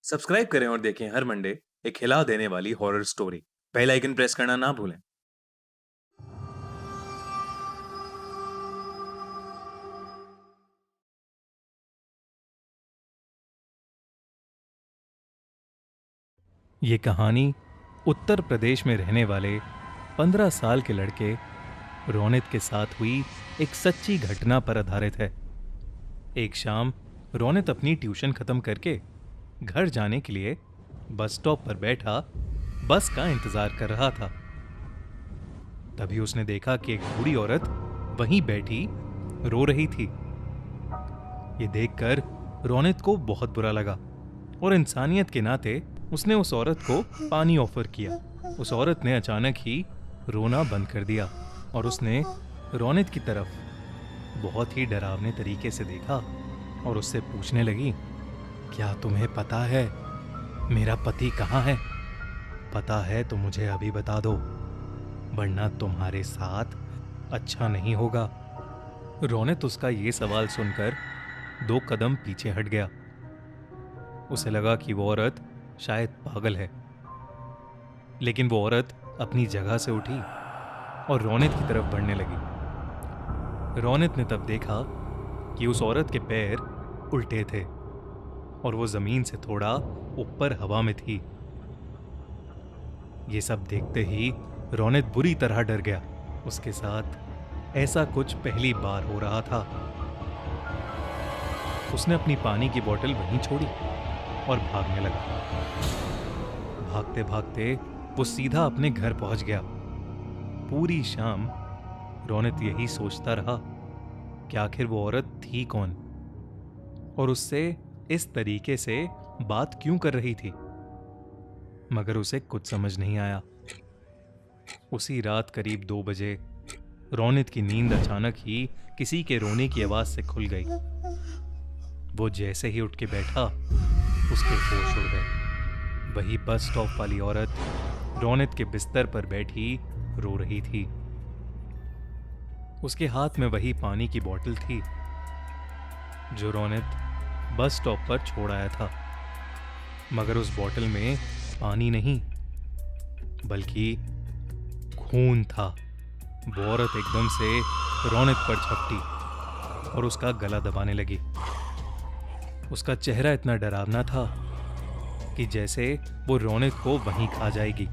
Subscribe करें और देखें हर मंडे एक हिला देने वाली horror story. Bell icon press करना ना भूलें। ये कहानी उत्तर प्रदेश में रहने वाले 15 साल के लड़के रोनित के साथ हुई एक सच्ची घटना पर आधारित है। एक शाम रोनित अपनी ट्यूशन खत्म करके घर जाने के लिए बस स्टॉप पर बैठा बस का इंतजार कर रहा था। तभी उसने देखा कि एक बूढ़ी औरत वहीं बैठी रो रही थी। ये देखकर रोनित को बहुत बुरा लगा और इंसानियत के नाते उसने उस औरत को पानी ऑफर किया। उस औरत ने अचानक ही रोना बंद कर दिया और उसने रोनित की तरफ बहुत ही डरावने तरीके से देखा और उससे पूछने लगी, क्या तुम्हें पता है मेरा पति कहाँ है? पता है तो मुझे अभी बता दो, वरना तुम्हारे साथ अच्छा नहीं होगा। रोनित उसका ये सवाल सुनकर 2 कदम पीछे हट गया। उसे लगा कि वो औरत शायद पागल है, लेकिन वो औरत अपनी जगह से उठी और रोनित की तरफ बढ़ने लगी। रोनित ने तब देखा कि उस औरत के पैर उल्टे थे और वो जमीन से थोड़ा ऊपर हवा में थी। ये सब देखते ही रोनित बुरी तरह डर गया। उसके साथ ऐसा कुछ पहली बार हो रहा था। उसने अपनी पानी की बोतल वहीं छोड़ी और भागने लगा। भागते भागते वो सीधा अपने घर पहुंच गया। पूरी शाम रोनित यही सोचता रहा कि आखिर वो औरत थी कौन और उससे इस तरीके से बात क्यों कर रही थी, मगर उसे कुछ समझ नहीं आया। उसी रात करीब 2 बजे रोनित की नींद अचानक ही किसी के रोने की आवाज से खुल गई। वो जैसे ही उठ के बैठा उसके होश उड़ गए। वही बस स्टॉप वाली औरत रोनित के बिस्तर पर बैठी रो रही थी। उसके हाथ में वही पानी की बोतल थी जो रोनित बस स्टॉप पर छोड़ आया था, मगर उस बोतल में पानी नहीं बल्कि खून था। वो औरत एकदम से रोनित पर झपटी और उसका गला दबाने लगी। उसका चेहरा इतना डरावना था कि जैसे वो रोनित को वहीं खा जाएगी।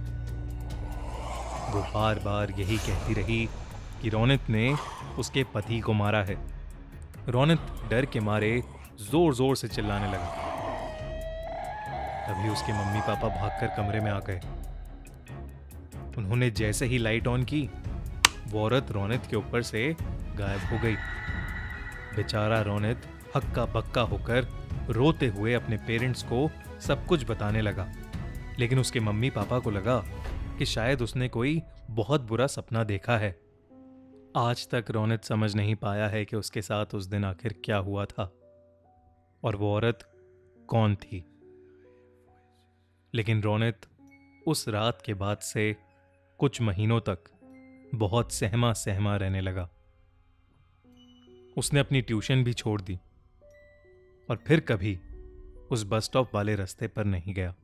वो बार बार यही कहती रही कि रोनित ने उसके पति को मारा है। रोनित डर के मारे जोर जोर से चिल्लाने लगा। तभी उसके मम्मी पापा भागकर कमरे में आ गए। उन्होंने जैसे ही लाइट ऑन की, वो औरत रोनित के ऊपर से गायब हो गई। बेचारा रोनित हक्का बक्का होकर रोते हुए अपने पेरेंट्स को सब कुछ बताने लगा, लेकिन उसके मम्मी पापा को लगा कि शायद उसने कोई बहुत बुरा सपना देखा है। आज तक रोनित समझ नहीं पाया है कि उसके साथ उस दिन आखिर क्या हुआ था और वो औरत कौन थी। लेकिन रोनित उस रात के बाद से कुछ महीनों तक बहुत सहमा सहमा रहने लगा। उसने अपनी ट्यूशन भी छोड़ दी और फिर कभी उस बस स्टॉप वाले रास्ते पर नहीं गया।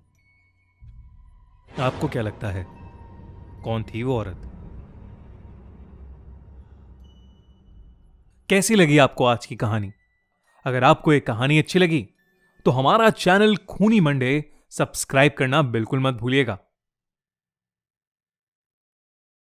आपको क्या लगता है, कौन थी वो औरत? कैसी लगी आपको आज की कहानी? अगर आपको एक कहानी अच्छी लगी तो हमारा चैनल खूनी मंडे सब्सक्राइब करना बिल्कुल मत भूलिएगा।